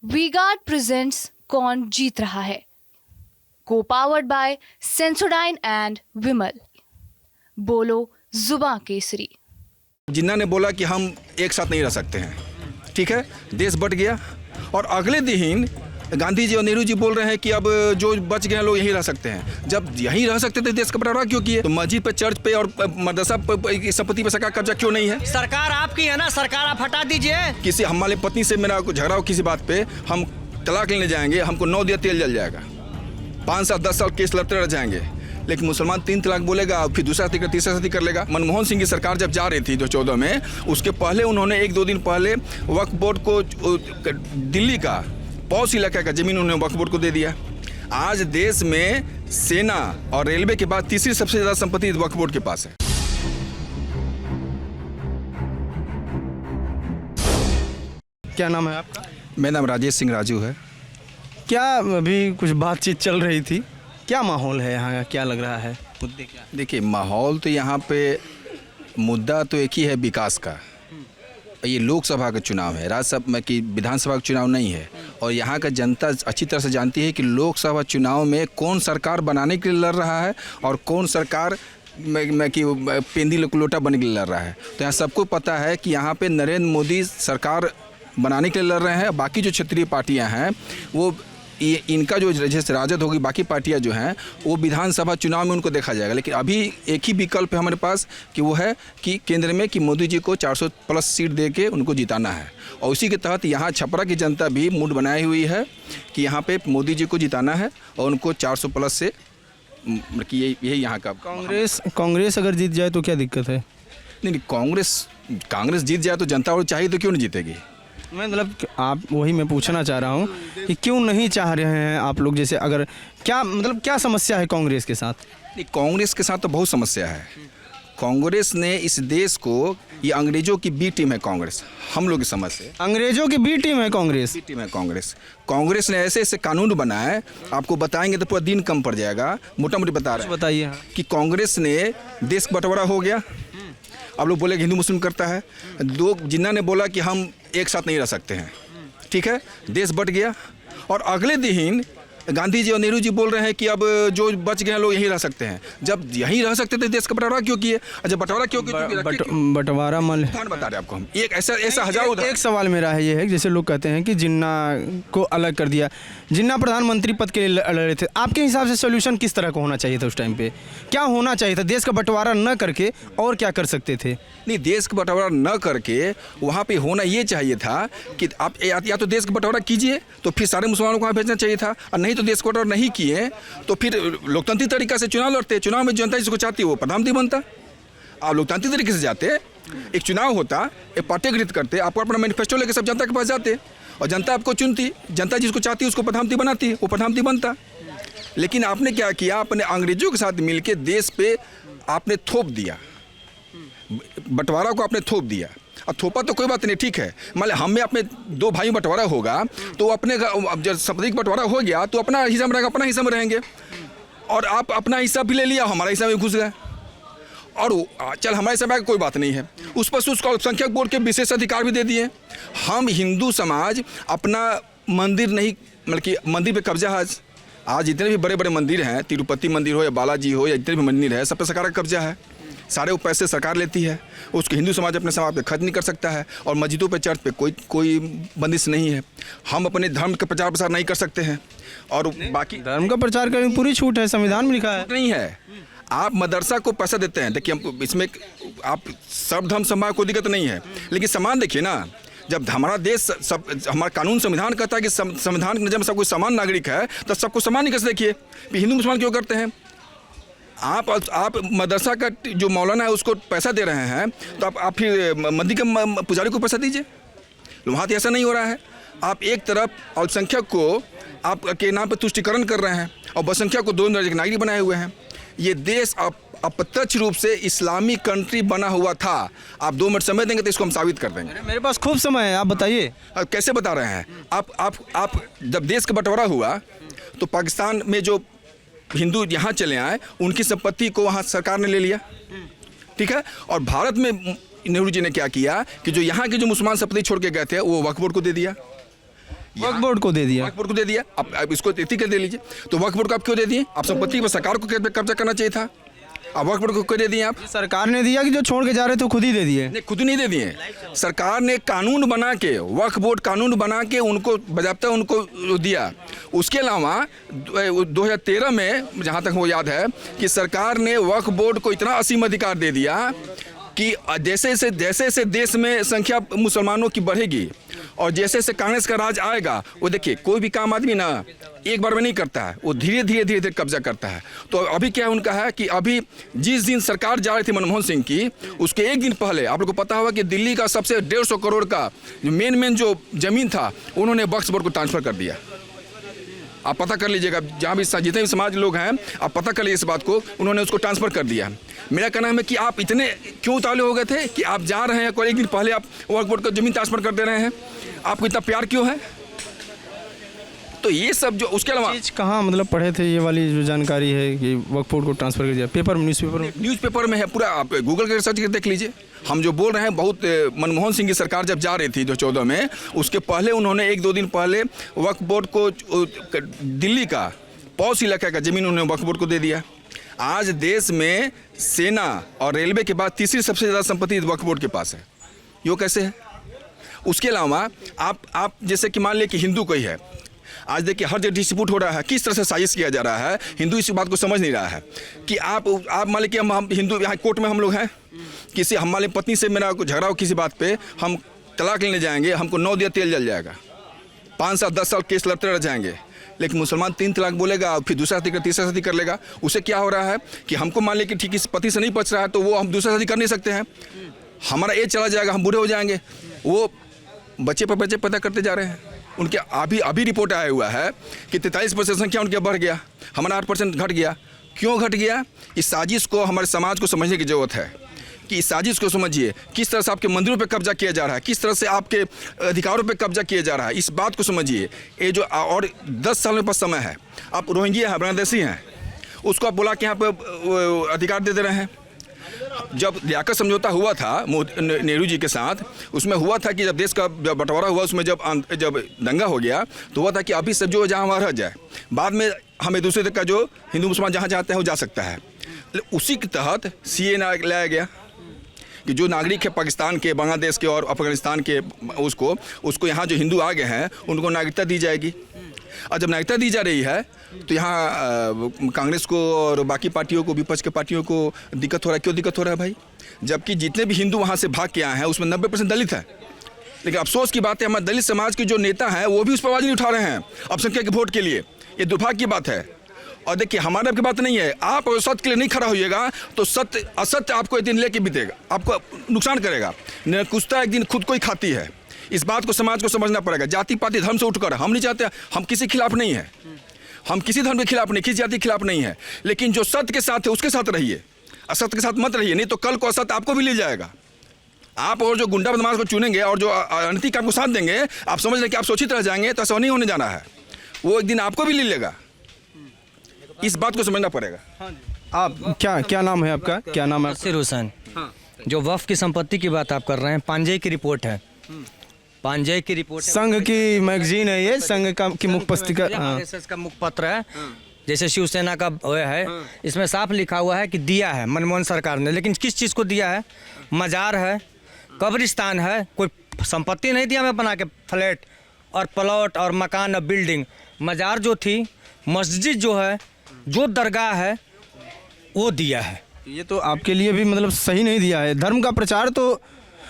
V-Guard presents कौन जीत रहा है, को पावर्ड बाय सेंसोडाइन एंड विमल। बोलो जुबां केसरी। जिन्ना ने बोला कि हम एक साथ नहीं रह सकते हैं, ठीक है, देश बट गया। और अगले दिन गांधी जी और नेहरू जी बोल रहे हैं कि अब जो बच गए हैं लोग यहीं रह सकते हैं। जब यहीं रह सकते थे देश का बंटवारा क्यों किए? तो मस्जिद पे, चर्च पे और मदरसा की संपत्ति पे सरकार कब्जा क्यों नहीं है? सरकार आपकी है ना, सरकार आप हटा दीजिए। किसी हमारे पत्नी से मेरा झगड़ा हो किसी बात पे, हम तलाक लेने जाएंगे, हमको 9 दिया तेल जल जाएगा, 5 साल 10 साल केस लड़ते रह जाएंगे। लेकिन मुसलमान 3 तलाक बोलेगा, फिर दूसरा शादी कर, तीसरा शादी कर लेगा। मनमोहन सिंह की सरकार जब जा रही थी 2014 में, उसके पहले उन्होंने 1-2 दिन पहले वक्फ बोर्ड को, दिल्ली का पौष इलाका का जमीन उन्होंने वक्फ बोर्ड को दे दिया। आज देश में सेना और रेलवे के बाद तीसरी सबसे ज्यादा संपत्ति वक्फ बोर्ड के पास है। क्या नाम है आपका? मेरा नाम राजेश सिंह राजू है। क्या अभी कुछ बातचीत चल रही थी, क्या माहौल है यहाँ का, क्या लग रहा है, मुद्दे क्या? देखिए, माहौल तो यहाँ पे मुद्दा तो एक ही है, विकास का। ये लोकसभा का चुनाव है, राज्यसभा में कि विधानसभा का चुनाव नहीं है। और यहाँ का जनता अच्छी तरह से जानती है कि लोकसभा चुनाव में कौन सरकार बनाने के लिए लड़ रहा है और कौन सरकार में कि पेंदी लोटा बनने के लिए लड़ रहा है। तो यहाँ सबको पता है कि यहाँ पे नरेंद्र मोदी सरकार बनाने के लिए लड़ रहे हैं। बाकी जो क्षेत्रीय पार्टियाँ हैं वो इनका जो जैसे राजद होगी, बाकी पार्टियां जो हैं वो विधानसभा चुनाव में उनको देखा जाएगा। लेकिन अभी एक ही विकल्प है हमारे पास कि वो है कि केंद्र में कि मोदी जी को 400 प्लस सीट दे के उनको जिताना है। और उसी के तहत यहाँ छपरा की जनता भी मूड बनाई हुई है कि यहाँ पे मोदी जी को जिताना है और उनको 400 प्लस से कि यही यहाँ का। कांग्रेस अगर जीत जाए तो क्या दिक्कत है? नहीं, कांग्रेस जीत जाए तो जनता और चाहिए तो क्यों नहीं जीतेगी? मैं मतलब आप वही मैं पूछना चाह रहा हूँ कि क्यों नहीं चाह रहे हैं आप लोग, जैसे अगर क्या मतलब क्या समस्या है कांग्रेस के साथ? नहीं, कांग्रेस के साथ तो बहुत समस्या है। कांग्रेस ने इस देश को, ये अंग्रेजों की बी टीम है कांग्रेस, हम लोग की समझ से अंग्रेजों की बी टीम है कांग्रेस। बी टीम है कांग्रेस। कांग्रेस ने ऐसे ऐसे कानून बनाए, आपको बताएंगे तो पूरा दिन कम पड़ जाएगा। मोटा मोटी बता रहे हैं, बताइए कि कांग्रेस ने देश का बंटवारा हो गया। आप लोग बोले कि हिंदू मुस्लिम करता है। जिन्ना ने बोला कि हम एक साथ नहीं रह सकते हैं, ठीक है, देश बट गया। और अगले दिन गांधी जी और नेहरू जी बोल रहे हैं कि अब जो बच गए हैं लोग यहीं रह सकते हैं। जब यहीं रह सकते थे देश का बंटवारा क्यों किए? जब बंटवारा क्यों बंटवारा मान बता रहे आपको हम, एक ऐसा हजारों। एक सवाल मेरा है, ये है जैसे लोग कहते हैं कि जिन्ना को अलग कर दिया, जिन्ना प्रधानमंत्री पद के लिए लड़ रहे थे, आपके हिसाब से सोल्यूशन किस तरह का होना चाहिए था? उस टाइम पे क्या होना चाहिए था? देश का बंटवारा न करके और क्या कर सकते थे? नहीं, देश का बंटवारा न करके वहाँ पे होना ये चाहिए था कि आप या तो देश का बंटवारा कीजिए तो फिर सारे मुसलमानों को वहाँ भेजना चाहिए था, और नहीं तो देश का बंटवारा नहीं किए तो फिर लोकतांत्रिक तरीका से चुनाव लड़ते। चुनाव में जनता जिसको चाहती है वो प्रधानमंत्री बनता। आप लोकतांत्रिक तरीके से जाते, एक चुनाव होता, एक पार्टी गठित करते, आपको अपना मैनिफेस्टो लेकर सब जनता के पास जाते और जनता आपको चुनती। जनता जिसको चाहती है उसको प्रधानमंत्री बनाती, वो प्रधानमंत्री बनता। लेकिन आपने क्या किया? अपने अंग्रेजों के साथ मिलकर देश पे आपने थोप दिया, बंटवारा को आपने थोप दिया। अब थोपा तो कोई बात नहीं, ठीक है, मान लिया हम में अपने 2 भाई बंटवारा होगा तो अपने जब संपत्ति बंटवारा हो गया तो अपना हिस्सा में रहेगा, अपना हिस्सा में रहेंगे। और आप अपना हिस्सा भी ले लिया, हमारा हिस्सा में घुस गए और चल हमारे हिस्सा में कोई बात नहीं है। उस पर उसको अल्पसंख्यक बोर्ड के विशेष अधिकार भी दे दिए। हम हिंदू समाज अपना मंदिर नहीं, मतलब कि मंदिर पे कब्जा है। आज जितने भी बड़े बड़े मंदिर हैं, तिरुपति मंदिर हो या बालाजी हो या जितने भी मंदिर है, सब पे सरकार का कब्जा है। सारे वो पैसे सरकार लेती है, उसको हिंदू समाज अपने समाज पे खर्च नहीं कर सकता है। और मस्जिदों पे, चर्च पे कोई बंदिश नहीं है। हम अपने धर्म का प्रचार प्रसार नहीं कर सकते हैं। और बाकी धर्म का प्रचार करने में पूरी छूट है, संविधान में लिखा है। नहीं है, आप मदरसा को पैसा देते हैं। देखिए, हम इसमें आप सब धर्म समाज को दिक्कत नहीं है, लेकिन समान देखिए ना। जब हमारा देश सब, हमारा कानून संविधान कहता है कि संविधान के नजर में सब कोई समान नागरिक है, तो सबको समान ही कैसे देखिए? हिंदू मुसलमान क्यों करते हैं? आप मदरसा का जो मौलाना है उसको पैसा दे रहे हैं, तो आप फिर मंदिर के पुजारी को पैसा दीजिए। वहाँ तो ऐसा नहीं हो रहा है। आप एक तरफ अल्पसंख्यक को आप के नाम पर तुष्टिकरण कर रहे हैं और बहुसंख्यक को 2 दर्जे के नागरिक बनाए हुए हैं। ये देश अप्रत्यक्ष रूप से इस्लामी कंट्री बना हुआ था। आप 2 मिनट समय देंगे तो इसको हम साबित कर देंगे। मेरे पास खूब समय है, आप बताइए। कैसे बता रहे हैं? आप जब देश का बंटवारा हुआ तो पाकिस्तान में जो हिंदू यहाँ चले आए, उनकी संपत्ति को वहाँ सरकार ने ले लिया, ठीक है। और भारत में नेहरू जी ने क्या किया कि जो यहाँ के जो मुसलमान संपत्ति छोड़ के गए थे वो वक्फ बोर्ड को दे दिया। वक्फ बोर्ड को दे दिया। वक्फ बोर्ड को दे दिया। अब इसको इतनी कर दे लीजिए, तो वक्फ बोर्ड को आप क्यों दे दिए? आप संपत्ति पर सरकार को कब्जा करना चाहिए था। अब वक्फ बोर्ड को क्यों दे दिए आप? सरकार ने दिया कि जो छोड़ के जा रहे थे खुद ही दे दिए? नहीं, खुद नहीं दे दिए। सरकार ने कानून बना के, वक्फ बोर्ड कानून बना के उनको बजाबता उनको दिया। उसके अलावा 2013 में जहाँ तक वो याद है कि सरकार ने वक्फ बोर्ड को इतना असीम अधिकार दे दिया कि जैसे जैसे देश में संख्या मुसलमानों की बढ़ेगी और जैसे कांग्रेस का राज आएगा, वो देखिए कोई भी काम आदमी ना एक बार में नहीं करता है, वो धीरे धीरे कब्जा करता है। तो अभी क्या उनका है कि अभी जिस दिन सरकार जा रही थी मनमोहन सिंह की, उसके एक दिन पहले आप लोग को पता होगा कि दिल्ली का सबसे 150 करोड़ का मेन जो ज़मीन था उन्होंने वक्फ बोर्ड को ट्रांसफ़र कर दिया। आप पता कर लीजिएगा, जहाँ भी जितने भी समाज लोग हैं आप पता कर लीजिए इस बात को, उन्होंने उसको ट्रांसफ़र कर दिया। मेरा कहना है कि आप इतने क्यों उतावले हो गए थे कि आप जा रहे हैं, एक दिन पहले आप वक्फ बोर्ड को ज़मीन ट्रांसफ़र कर दे रहे हैं? आपको इतना प्यार क्यों है? तो ये सब जो उसके अलावा चीज़ कहाँ मतलब पढ़े थे, ये वाली जो जानकारी है कि वक्फ बोर्ड को ट्रांसफ़र कर दिया? पेपर में, न्यूज़पेपर में है पूरा। आप गूगल के सर्च करके देख लीजिए। हम जो बोल रहे हैं बहुत मनमोहन सिंह की सरकार जब जा रही थी 2014 में, उसके पहले उन्होंने 1-2 दिन पहले वक्फ बोर्ड को दिल्ली का पौष इलाका का ज़मीन उन्होंने वक्फ बोर्ड को दे दिया। आज देश में सेना और रेलवे के बाद तीसरी सबसे ज़्यादा संपत्ति वक्फ बोर्ड के पास है। यो कैसे है? उसके अलावा आप जैसे कि मान लिया कि हिंदू कोई है, आज देखिए हर जगह डिस्प्यूट हो रहा है, किस तरह से साजिश किया जा रहा है। हिंदू इस बात को समझ नहीं रहा है कि आप मान लीजिए कि हम हिंदू यहाँ कोर्ट में हम लोग हैं, किसी हमारे पत्नी से मेरा झगड़ा हो किसी बात पे, हम तलाक लेने जाएंगे, हमको 9 दिया तेल जल जाएगा, 5 साल 10 साल केस लड़ते रह जाएंगे। लेकिन मुसलमान 3 तलाक बोलेगा, फिर दूसरा शादी कर, तीसरा शादी कर लेगा। उसे क्या हो रहा है कि हमको मान लीजिए कि ठीक इस पति से नहीं बच रहा है तो वो हम दूसरा शादी कर नहीं सकते हैं, हमारा एज चला जाएगा, हम बूढ़े हो जाएंगे। वो बच्चे पर बच्चे पैदा करते जा रहे हैं। उनके अभी रिपोर्ट आया हुआ है कि 43% संख्या उनके बढ़ गया, हमारा 8% घट गया। क्यों घट गया? इस साजिश को हमारे समाज को समझने की ज़रूरत है कि इस साजिश को समझिए, किस तरह से आपके मंदिरों पे कब्जा किया जा रहा है, किस तरह से आपके अधिकारों पे कब्जा किया जा रहा है। इस बात को समझिए। ये जो और 10 साल में पास समय है, आप रोहिंग्या हैं, बांग्लादेशी हैं, उसको आप बुला के यहाँ पे अधिकार दे रहे हैं। जब लियाकत समझौता हुआ था नेहरू जी के साथ, उसमें हुआ था कि जब देश का बंटवारा हुआ, उसमें जब दंगा हो गया तो हुआ था कि अभी सब जो जहाँ वहाँ रह जाए, बाद में हमें दूसरे का जो हिंदू मुसलमान जहाँ चाहते हैं वो जा सकता है। उसी के तहत CA लाया गया कि जो नागरिक है पाकिस्तान के, बांग्लादेश के और अफगानिस्तान के, उसको यहाँ जो हिंदू आ गए हैं उनको नागरिकता दी जाएगी। और जब नागरिकता दी जा रही है तो यहाँ कांग्रेस को और बाकी पार्टियों को, विपक्ष के पार्टियों को दिक्कत हो रहा है। क्यों दिक्कत हो रहा है भाई? जबकि जितने भी हिंदू वहाँ से भाग के आए हैं उसमें 90% दलित है। लेकिन अफसोस की बात है, हमारे दलित समाज के जो नेता हैं वो भी उस पर आवाज़ नहीं उठा रहे हैं अल्पसंख्यक के वोट के लिए। ये दुर्भाग्य की बात है। और देखिए, हमारे आपकी बात नहीं है, आप सत्य के लिए नहीं खड़ा होइएगा तो सत्य असत्य आपको एक दिन लेके बीतेगा, आपको नुकसान करेगा। निरंकुशता एक दिन खुद को ही खाती है। इस बात को समाज को समझना पड़ेगा। जाति पाति धर्म से उठकर हम नहीं चाहते, हम किसी के खिलाफ नहीं है, हम किसी धर्म के खिलाफ नहीं, किसी जाति के खिलाफ नहीं है। लेकिन जो सत्य के साथ है उसके साथ रहिए, असत्य के साथ मत रहिए, नहीं तो कल को असत्य आपको भी ले जाएगा। आप और जो गुंडा बदमाश को चुनेंगे और जो अनैतिक आपको साथ देंगे, आप समझ लें कि आप शोषित रह जाएंगे, तो ऐसा नहीं होने जाना है। वो एक दिन आपको भी ले लेगा। इस बात को समझना पड़ेगा। आप क्या नाम है आपका? क्या नाम है? नसीर हुसैन। जो वक्फ की संपत्ति की बात आप कर रहे हैं, पांजे की रिपोर्ट है, पांजे की रिपोर्ट, संघ की मैगजीन है ये, संघ की मुखपत्रिका, RSS का मुखपत्र है, जैसे शिवसेना का है। इसमें साफ लिखा हुआ है कि दिया है मनमोहन सरकार ने, लेकिन किस चीज़ को दिया है? मज़ार है, कब्रिस्तान है, कोई संपत्ति नहीं दिया हमें बना के, फ्लैट और प्लॉट और मकान और बिल्डिंग। मज़ार जो थी, मस्जिद जो है, जो दरगाह है, वो दिया है। ये तो आपके लिए भी मतलब सही नहीं दिया है। धर्म का प्रचार तो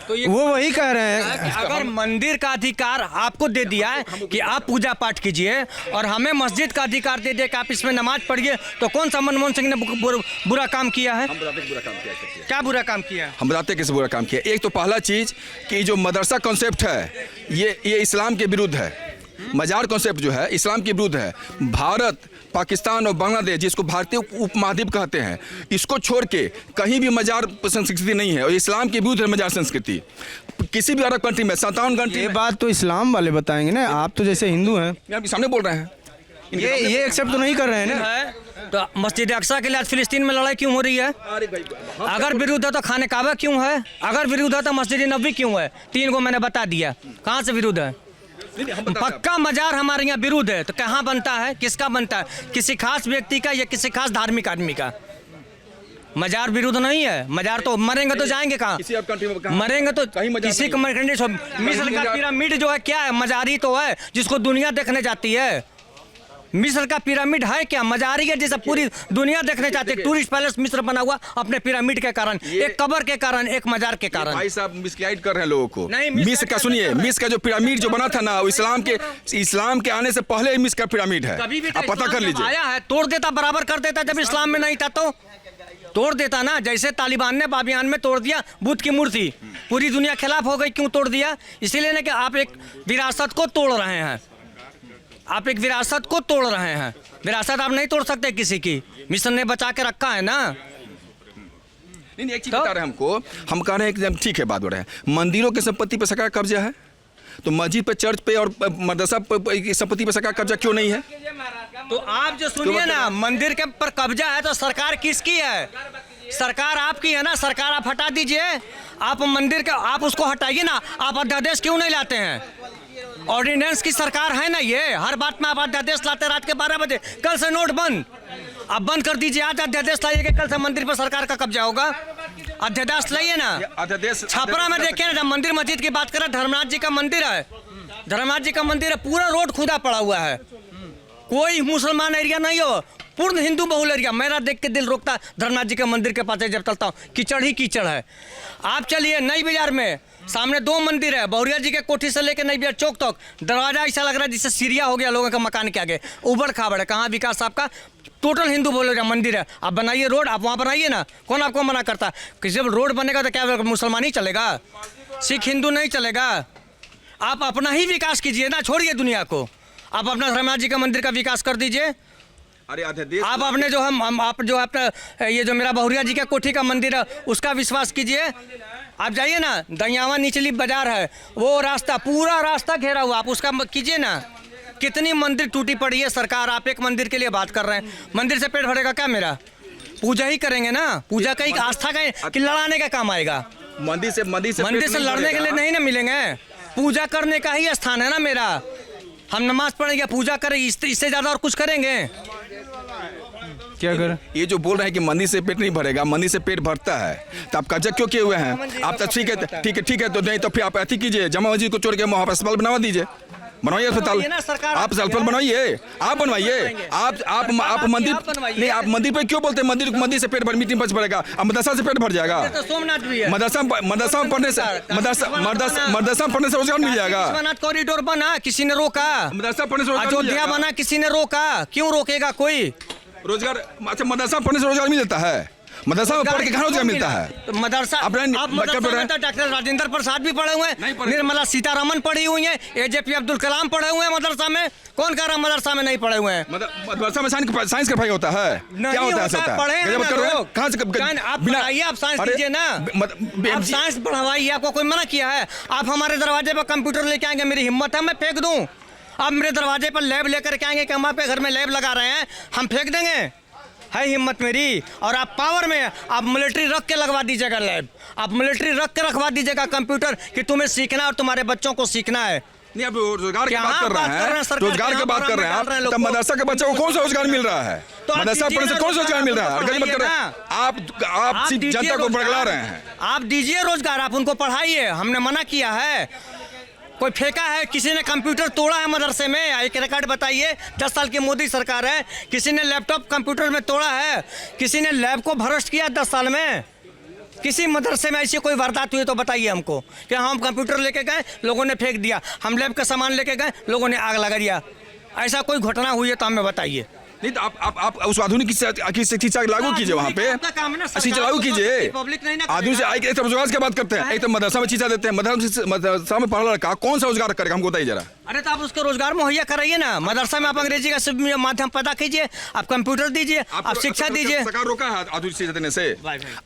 वो वही कह रहे हैं। अगर मंदिर का अधिकार आपको दे दिया है कि आप पूजा पाठ कीजिए और हमें मस्जिद का अधिकार दे दिया कि आप इसमें नमाज पढ़िए, तो कौन सा मनमोहन सिंह ने बुरा काम किया है? क्या बुरा काम किया है? हम बताते कैसे बुरा काम किया। एक तो पहला चीज़ कि जो मदरसा कॉन्सेप्ट है ये इस्लाम के विरुद्ध है। मजार कॉन्सेप्ट जो है इस्लाम के विरुद्ध है। भारत, पाकिस्तान और बांग्लादेश, जिसको भारतीय उपमहाद्वीप कहते हैं, इसको छोड़ के कहीं भी मजार संस्कृति नहीं है और इस्लाम के विरुद्ध है मजार संस्कृति। किसी भी अरब कंट्री में 57 कंट्री। ये बात तो इस्लाम वाले बताएंगे ना, आप तो जैसे हिंदू हैं, आपके सामने बोल रहे हैं। ये एक्सेप्ट तो नहीं कर रहे हैं ना। तो मस्जिद अक्सा के लिए आज फिलिस्तीन में लड़ाई क्यों हो रही है? अगर विरुद्ध है तो खाने काबा क्यों है? अगर विरुद्ध है तो मस्जिद नबी क्यों है? 3 को मैंने बता दिया। कहाँ से विरुद्ध है? नहीं, हम बता रहे हैं। पक्का मजार हमारे यहाँ विरुद्ध है। तो कहाँ बनता है, किसका बनता है? किसी खास व्यक्ति का या किसी खास धार्मिक आदमी का? मजार विरुद्ध नहीं है। मजार तो मरेंगे तो जाएंगे कहाँ? किसी और कंट्री में कहाँ? मरेंगे तो कहीं मजार किसी नहीं का है। मरकंडे। मिस्र का पिरामिड जो है क्या है? मजारी तो है, जिसको दुनिया देखने जाती है। मिस्र का पिरामिड है क्या? मजारी है, जैसे पूरी दुनिया देखने चाहती है। टूरिस्ट पैलेस मिस्र बना हुआ अपने पिरामिड के कारण, एक कब्र के कारण, एक मजार के कारण। भाई साहब मिसगाइड कर रहे हैं लोगों को। नहीं, मिस्र का सुनिए, मिस्र का जो पिरामिड जो बना था ना, वो इस्लाम के आने से पहले ही मिस्र का पिरामिड है। कभी भी आप पता कर लीजिए। आया है, तोड़ देता, बराबर कर देता। जब इस्लाम में नहीं था तो तोड़ देता ना। जैसे तालिबान ने बाबियान में तोड़ दिया बुद्ध की मूर्ति, पूरी दुनिया खिलाफ हो गई। क्यों तोड़ दिया? इसीलिए ना कि आप एक विरासत को तोड़ रहे हैं। आप एक विरासत को तोड़ रहे हैं। विरासत आप नहीं तोड़ सकते किसी की। मिस्र ने बचा के रखा है ना। नहीं, एक चीज बता रहे हैं हमको। हम कह रहे हैं कि ठीक है, बात हो रहे हैं मंदिरों की संपत्ति पर सरकार का कब्जा है, तो मस्जिद पे, चर्च पे और मदरसा की संपत्ति पर सरकार कब्जा क्यों नहीं है? तो आप जो सुनिए ना, मंदिर के पर कब्जा है तो सरकार किसकी है? सरकार आपकी है ना। सरकार आप हटा दीजिए। आप मंदिर का आप उसको हटाइए ना। आप अध्यादेश क्यों नहीं लाते हैं? ऑर्डिनेंस की सरकार है ना ये। हर बात में आप अध्यादेश लाते रात के 12 बजे। कल से नोट बंद, आप बंद कर दीजिए। आज अध्यादेश लाइए कि कल से मंदिर पर सरकार का कब्जा होगा। अध्यादेश लाइए ना। अध्यादेश छापरा में देखिए ना, जब मंदिर मस्जिद की बात करें, धर्मनाथ जी का मंदिर है। धर्मनाथ जी का मंदिर है, पूरा रोड खुदा पड़ा हुआ है। कोई मुसलमान एरिया नहीं हो, पूर्ण हिंदू बहुल एरिया। मेरा देख के दिल रोकता धर्मनाथ जी के मंदिर के पास जब चलता हूँ, कीचड़ ही कीचड़ है। आप चलिए नई बाजार में, सामने 2 मंदिर है। बहुरिया जी के कोठी से लेकर नई बाजार चौक तक दरवाजा ऐसा लग रहा है जिससे सीरिया हो गया लोगों का मकान के आगे। उबड़ खाबड़ है। कहाँ विकास साहब का टोटल हिंदू बहुल एरिया मंदिर है। आप बनाइए रोड, आप वहाँ बनाइए ना। कौन आपको मना करता? कि जब रोड बनेगा तो क्या मुसलमान ही चलेगा? सिख हिंदू नहीं चलेगा। आप अपना ही विकास कीजिए ना, छोड़िए दुनिया को। आप अपना धर्मनाथ जी का मंदिर का विकास कर दीजिए। अरे अध्यादेश आप अपने जो हम आप जो अपना ये जो मेरा बहुरिया जी का कोठी का मंदिर है उसका विश्वास कीजिए। आप जाइए ना, दयावा निचली बाजार है, वो रास्ता पूरा रास्ता घेरा हुआ, आप उसका कीजिए ना। कितनी मंदिर टूटी पड़ी है सरकार। आप एक मंदिर के लिए बात कर रहे हैं। मंदिर से पेट भरेगा क्या मेरा? पूजा ही करेंगे ना। पूजा का एक आस्था का कि लड़ाने का काम आएगा। मंदिर से लड़ने के लिए नहीं ना मिलेंगे। पूजा करने का ही स्थान है ना मेरा। हम नमाज पढ़ेंगे, पूजा करें, इससे ज्यादा और कुछ करेंगे? क्या करें? ये जो बोल रहे हैं कि मंदिर से पेट नहीं भरेगा, मंदिर से पेट भरता है, तो आप कब्जा क्यों किए हुए हैं? आप तो ठीक है तो नहीं तो फिर आप ऐसी कीजिए, जमा मस्जिद को छोड़ के वहाँ पर अस्पताल बनवा दीजिए। बनवाइए अस्पताल। आप अस्पताल बनवाइए, आप बनवाइए। आप मंदिर नहीं, आप मंदिर पे क्यों बोलते हैं? मंदिर से पेट भर मीटिंग बच भरेगा, अब मदरसा से पेट भर जाएगा। तो सोमनाथ भी है। मदरसा में पढ़ने से रोजगार मिल जाएगा। विश्वनाथ कॉरिडोर बना, किसी ने रोका? मदरसा पढ़ने से रोजगार मिल अयोध्या जाएगा। बना, किसी ने रोका? क्यों रोकेगा कोई? रोजगार अच्छा, मदरसा पढ़ने से रोजगार मिल जाता है। मदरसा में पढ़ के कहाँ रोजगार मिलता है? तो मदरसा आप मदरसा में तो डॉक्टर राजेंद्र प्रसाद भी पढ़े हुए हैं, निर्मला सीतारमन पढ़ी हुई हैं, AJP अब्दुल कलाम पढ़े हुए हैं मदरसा में। कौन कह रहा है मदरसा में नहीं पढ़े हुए हैं? मदरसा में साइंस का पढ़ाई होता है? क्या होता है? पढ़े हैं कहाँ से? आप पढ़ाइए, आप साइंस दीजिए ना। आप साइंस पढ़वाइए, आपको कोई मना किया है? आप हमारे दरवाजे पर कंप्यूटर लेके आएंगे, मेरी हिम्मत है मैं फेंक दूं। आप मेरे दरवाजे पर लैब लेकर के आएंगे कि हम आपके घर में लैब लगा रहे हैं, हम फेंक देंगे? है हिम्मत मेरी? और आप पावर में आप मिलिट्री रख के लगवा दीजिएगा लैब, आप मिलिट्री रख के रखवा दीजिएगा कंप्यूटर कि तुम्हें सीखना और तुम्हारे बच्चों को सीखना है। नहीं, आप रोजगार की बात कर रहे हैं, रोजगार की बात कर रहे हैं। तब मदरसा के बच्चों को कौन सा रोजगार मिल रहा है? मदरसा पढ़ने से कौन सा रोजगार मिल रहा है? आप जनता को बरगला रहे हैं। आप दीजिए रोजगार, आप उनको पढ़ाइए। हमने मना किया है? कोई फेंका है? किसी ने कंप्यूटर तोड़ा है मदरसे में? एक रिकॉर्ड बताइए। 10 साल की मोदी सरकार है, किसी ने लैपटॉप कंप्यूटर में तोड़ा है? किसी ने लैब को भ्रष्ट किया 10 साल में? किसी मदरसे में ऐसी कोई वारदात हुई तो बताइए हमको कि हम कंप्यूटर लेके गए, लोगों ने फेंक दिया। हम लैब का सामान लेके गए, लोगों ने आग लगा दिया। ऐसा कोई घटना हुई है तो हमें बताइए। नहीं तो आप उस आधुनिक शिक्षा लागू कीजिए, वहाँ पे शिक्षा लागू कीजिए। आधुनिक से एक तो रोजगार की बात करते हैं, एक तो मदरसा में शिक्षा देते हैं। मदरसा में पढ़ा लड़का कौन सा रोजगार करेगा? हमको बताइए जरा। अरे तो आप उसको रोजगार मुहैया कराइए ना। मदरसा में आप अंग्रेजी का माध्यम पैदा कीजिए, आप कंप्यूटर दीजिए, आप शिक्षा दीजिए। सरकार रोका है आधुनिक शिक्षा देने से?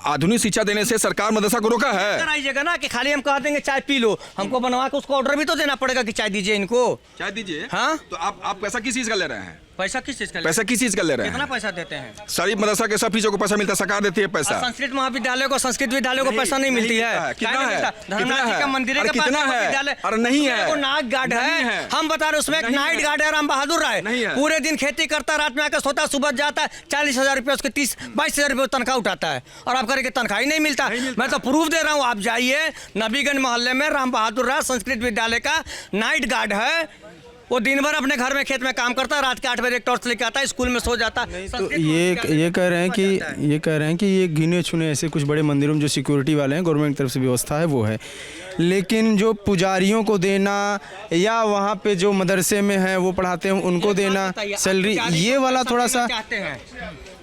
आधुनिक शिक्षा देने से सरकार मदरसा को रोका है? कराइएगा ना कि खाली हम कह देंगे चाय पी लो, हमको बनवा के उसको ऑर्डर भी तो देना पड़ेगा कि चाय दीजिए इनको, चाय दीजिए। हाँ, तो आप पैसा किस चीज का ले रहे हैं? पैसा किस चीज का पैसा किस चीज़ का ले रहे कितना हैं? पैसा देते हैं? सारी मदरसा के सब फीसों को पैसा मिलता है, सरकार देती है पैसा। संस्कृत महाविद्यालय को, संस्कृत विद्यालय को पैसा नहीं मिलती है। कितना क्या है? मिलता? कितना धर्मनाथ जी है? का मंदिर अरे के पास कितना है है? विद्यालय। अरे नहीं है। उसमें नाइट गार्ड नहीं है। है। हम बता रहे उसमें एक नहीं नाइट है। गार्ड है राम बहादुर राय। नहीं है। पूरे दिन खेती करता, रात में आकर सोता, सुबह जाता है, 40,000 रुपये उसके 22,000 रुपये तनख्वाह उठाता है, और आप करेंगे तनख्वाह ही नहीं मिलता। मैं तो प्रूफ दे रहा हूँ, आप जाइए नबीगंज मोहल्ले में राम बहादुर राय संस्कृत विद्यालय का नाइट गार्ड है। वो दिन भर अपने घर में खेत में काम करता है, रात के 8 बजे टॉर्च लेके आता है, स्कूल में सो जाता है। तो ये कह रहे हैं कि ये गिने चुने ऐसे कुछ बड़े मंदिरों में जो सिक्योरिटी वाले हैं, गवर्नमेंट की तरफ से व्यवस्था है वो है, लेकिन जो पुजारियों को देना या वहाँ पे जो मदरसे में है वो पढ़ाते हैं उनको देना सैलरी, ये वाला थोड़ा सा चाहते हैं।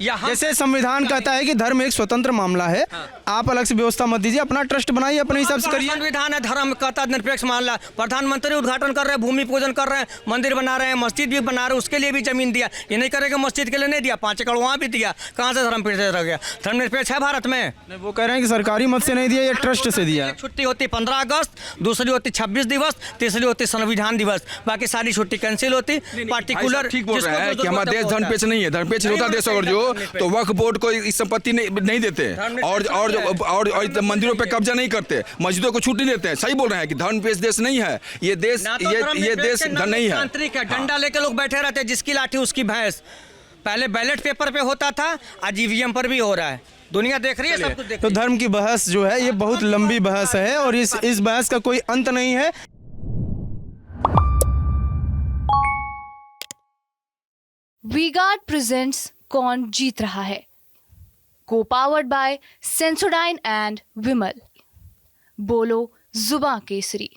जैसे संविधान कहता है कि धर्म एक स्वतंत्र मामला है, आप अलग से व्यवस्था मत दीजिए, अपना ट्रस्ट बनाइए, अपने हिसाब से करिए। संविधान है, धर्म कहता है निरपेक्ष मामला। प्रधानमंत्री उद्घाटन कर रहे हैं, भूमि पूजन कर रहे हैं, मंदिर बना रहे हैं, मस्जिद भी बना रहे हैं, उसके लिए भी जमीन दिया। ये नहीं करेगा मस्जिद के लिए नहीं दिया, 5 एकड़ वहाँ भी दिया। कहाँ से धर्म निरपेक्ष रह गया? धर्म निरपेक्ष है भारत में? वो कह रहे हैं कि सरकारी मत से नहीं दिया, ये ट्रस्ट से दिया। एक छुट्टी होती 15 अगस्त, दूसरी होती 26 दिवस, तीसरी होती संविधान दिवस, बाकी सारी छुट्टी कैंसिल होती। पार्टिकुलर ठीक बोल रहे हैं कि हमारा देश धर्मपेच नहीं है। धर्मपेच होता देश अगर जो तो वक्फ बोर्ड को इस संपत्ति नहीं देते, और मंदिरों पे कब्जा नहीं करते, मस्जिदों को छुट्टी देते हैं। सही बोल रहे हैं कि धर्मपेच देश नहीं है ये देश, ये देश नहीं है। तांत्रिक है, डंडा लेके लोग बैठे रहते हैं, जिसकी लाठी उसकी भैंस। पहले बैलेट पेपर पे होता था, आज ईवीएम पर भी हो रहा है। दुनिया देख रही है, सब कुछ देख तो रही है। धर्म की बहस जो है ये बहुत लंबी बहस है और इस बहस का कोई अंत नहीं है। वी-गार्ड प्रेजेंट्स कौन जीत रहा है, को पावर्ड बाय सेंसोडाइन एंड विमल। बोलो जुबां केसरी।